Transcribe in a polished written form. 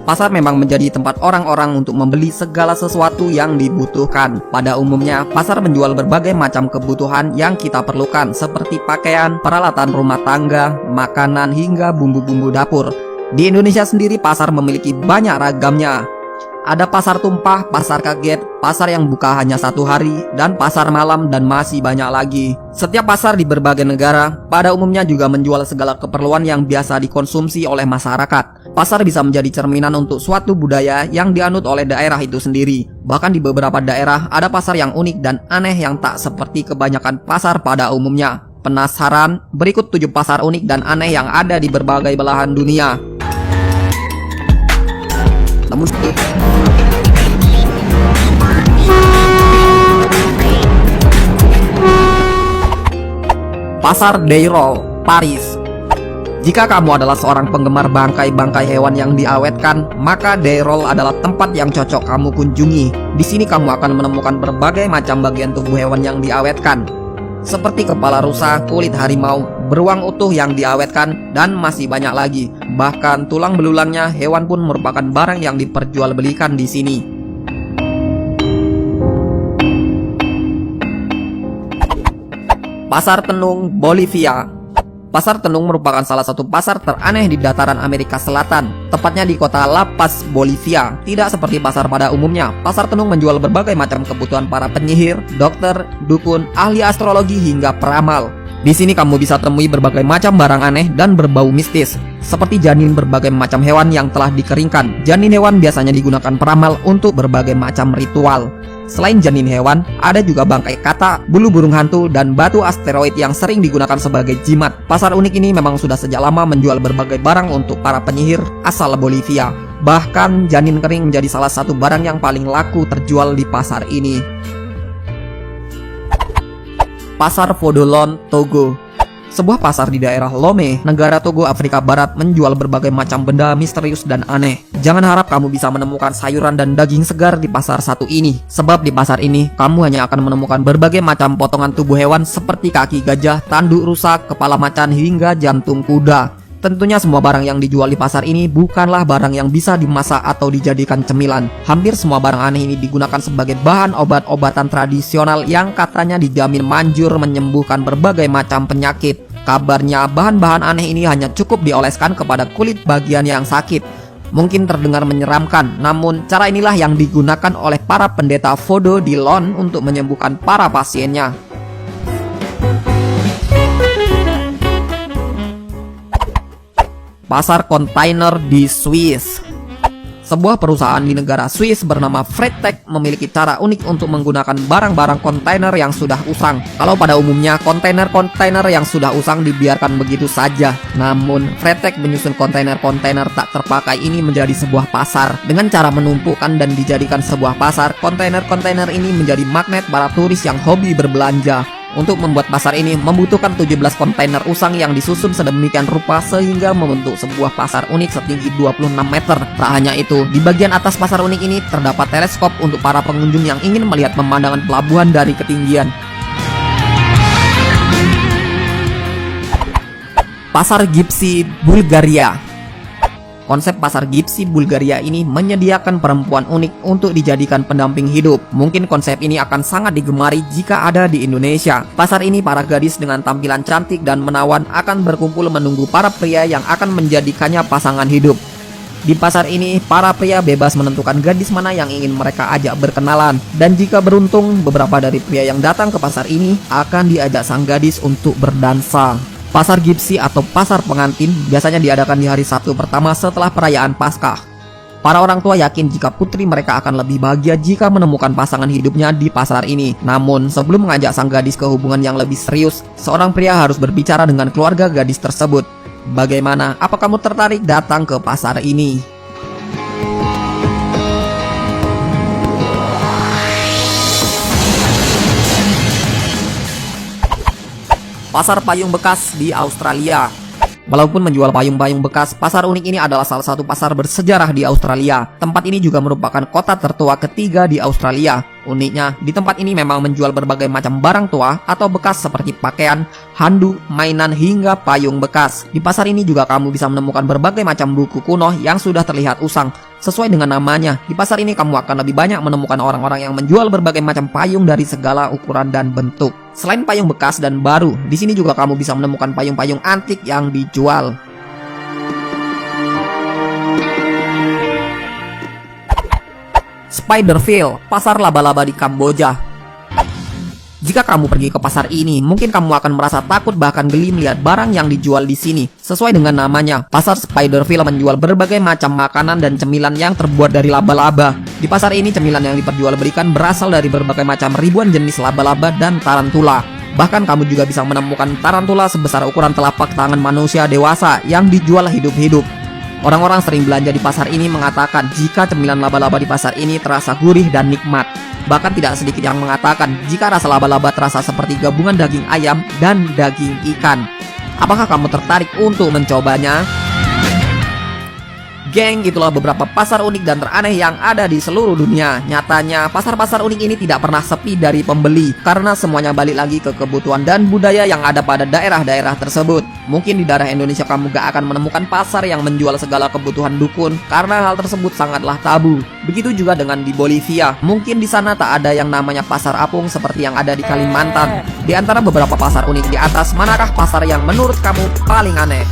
Pasar memang menjadi tempat orang-orang untuk membeli segala sesuatu yang dibutuhkan. Pada umumnya, pasar menjual berbagai macam kebutuhan yang kita perlukan seperti pakaian, peralatan rumah tangga, makanan, hingga bumbu-bumbu dapur. Di Indonesia sendiri, pasar memiliki banyak ragamnya. Ada pasar tumpah, pasar kaget, pasar yang buka hanya 1 hari, dan pasar malam, dan masih banyak lagi. Setiap pasar di berbagai negara pada umumnya juga menjual segala keperluan yang biasa dikonsumsi oleh masyarakat. Pasar bisa menjadi cerminan untuk suatu budaya yang dianut oleh daerah itu sendiri. Bahkan di beberapa daerah ada pasar yang unik dan aneh yang tak seperti kebanyakan pasar pada umumnya. Penasaran? Berikut 7 pasar unik dan aneh yang ada di berbagai belahan dunia. Namun Pasar Dayrolles, Paris. Jika kamu adalah seorang penggemar bangkai-bangkai hewan yang diawetkan, maka Dayrolles adalah tempat yang cocok kamu kunjungi. Di sini kamu akan menemukan berbagai macam bagian tubuh hewan yang diawetkan, seperti kepala rusa, kulit harimau, beruang utuh yang diawetkan, dan masih banyak lagi. Bahkan tulang belulangnya hewan pun merupakan barang yang diperjualbelikan di sini. Pasar Tenung, Bolivia. Pasar Tenung merupakan salah satu pasar teraneh di dataran Amerika Selatan, tepatnya di kota La Paz, Bolivia. Tidak seperti pasar pada umumnya, pasar Tenung menjual berbagai macam kebutuhan para penyihir, dokter, dukun, ahli astrologi, hingga peramal. Di sini kamu bisa temui berbagai macam barang aneh dan berbau mistis, seperti janin berbagai macam hewan yang telah dikeringkan. Janin hewan biasanya digunakan peramal untuk berbagai macam ritual. Selain janin hewan, ada juga bangkai katak, bulu burung hantu, dan batu asteroid yang sering digunakan sebagai jimat. Pasar unik ini memang sudah sejak lama menjual berbagai barang untuk para penyihir asal Bolivia. Bahkan janin kering menjadi salah satu barang yang paling laku terjual di pasar ini. Pasar Fodolon, Togo. Sebuah pasar di daerah Lomé, negara Togo, Afrika Barat, menjual berbagai macam benda misterius dan aneh. Jangan harap kamu bisa menemukan sayuran dan daging segar di pasar satu ini, sebab di pasar ini kamu hanya akan menemukan berbagai macam potongan tubuh hewan seperti kaki gajah, tanduk rusa, kepala macan, hingga jantung kuda. Tentunya semua barang yang dijual di pasar ini bukanlah barang yang bisa dimasak atau dijadikan cemilan. Hampir semua barang aneh ini digunakan sebagai bahan obat-obatan tradisional yang katanya dijamin manjur menyembuhkan berbagai macam penyakit. Kabarnya bahan-bahan aneh ini hanya cukup dioleskan kepada kulit bagian yang sakit. Mungkin terdengar menyeramkan, namun cara inilah yang digunakan oleh para pendeta Fodo di Lon untuk menyembuhkan para pasiennya. Pasar kontainer di Swiss. Sebuah perusahaan di negara Swiss bernama Freitag memiliki cara unik untuk menggunakan barang-barang kontainer yang sudah usang. Kalau pada umumnya kontainer-kontainer yang sudah usang dibiarkan begitu saja, namun Freitag menyusun kontainer-kontainer tak terpakai ini menjadi sebuah pasar. Dengan cara menumpukan dan dijadikan sebuah pasar, kontainer-kontainer ini menjadi magnet para turis yang hobi berbelanja. Untuk membuat pasar ini membutuhkan 17 kontainer usang yang disusun sedemikian rupa sehingga membentuk sebuah pasar unik setinggi 26 meter. Tak hanya itu, di bagian atas pasar unik ini terdapat teleskop untuk para pengunjung yang ingin melihat pemandangan pelabuhan dari ketinggian. Pasar Gypsy, Bulgaria. Konsep pasar Gypsy Bulgaria ini menyediakan perempuan unik untuk dijadikan pendamping hidup. Mungkin konsep ini akan sangat digemari jika ada di Indonesia. Pasar ini para gadis dengan tampilan cantik dan menawan akan berkumpul menunggu para pria yang akan menjadikannya pasangan hidup. Di pasar ini, para pria bebas menentukan gadis mana yang ingin mereka ajak berkenalan. Dan jika beruntung, beberapa dari pria yang datang ke pasar ini akan diajak sang gadis untuk berdansa. Pasar Gypsy atau pasar pengantin biasanya diadakan di hari Sabtu pertama setelah perayaan Paskah. Para orang tua yakin jika putri mereka akan lebih bahagia jika menemukan pasangan hidupnya di pasar ini. Namun, sebelum mengajak sang gadis ke hubungan yang lebih serius, seorang pria harus berbicara dengan keluarga gadis tersebut. Bagaimana? Apa kamu tertarik datang ke pasar ini? Pasar payung bekas di Australia. Walaupun menjual payung-payung bekas, pasar unik ini adalah salah satu pasar bersejarah di Australia. Tempat ini juga merupakan kota tertua ketiga di Australia. Uniknya, di tempat ini memang menjual berbagai macam barang tua atau bekas seperti pakaian, handuk, mainan, hingga payung bekas. Di pasar ini juga kamu bisa menemukan berbagai macam buku kuno yang sudah terlihat usang, Sesuai dengan namanya, di pasar ini kamu akan lebih banyak menemukan orang-orang yang menjual berbagai macam payung dari segala ukuran dan bentuk. Selain payung bekas dan baru, di sini juga kamu bisa menemukan payung-payung antik yang dijual. Spiderville, pasar laba-laba di Kamboja. Jika kamu pergi ke pasar ini, mungkin kamu akan merasa takut bahkan geli melihat barang yang dijual di sini. Sesuai dengan namanya, pasar Spiderville menjual berbagai macam makanan dan cemilan yang terbuat dari laba-laba. Di pasar ini, cemilan yang diperjualbelikan berasal dari berbagai macam ribuan jenis laba-laba dan tarantula. Bahkan kamu juga bisa menemukan tarantula sebesar ukuran telapak tangan manusia dewasa yang dijual hidup-hidup. Orang-orang sering belanja di pasar ini mengatakan jika cemilan laba-laba di pasar ini terasa gurih dan nikmat. Bahkan tidak sedikit yang mengatakan jika rasa laba-laba terasa seperti gabungan daging ayam dan daging ikan. Apakah kamu tertarik untuk mencobanya? Geng, itulah beberapa pasar unik dan teraneh yang ada di seluruh dunia. Nyatanya, pasar-pasar unik ini tidak pernah sepi dari pembeli, karena semuanya balik lagi ke kebutuhan dan budaya yang ada pada daerah-daerah tersebut. Mungkin di daerah Indonesia kamu gak akan menemukan pasar yang menjual segala kebutuhan dukun, karena hal tersebut sangatlah tabu. Begitu juga dengan di Bolivia, mungkin di sana tak ada yang namanya pasar apung seperti yang ada di Kalimantan. Di antara beberapa pasar unik di atas, manakah pasar yang menurut kamu paling aneh?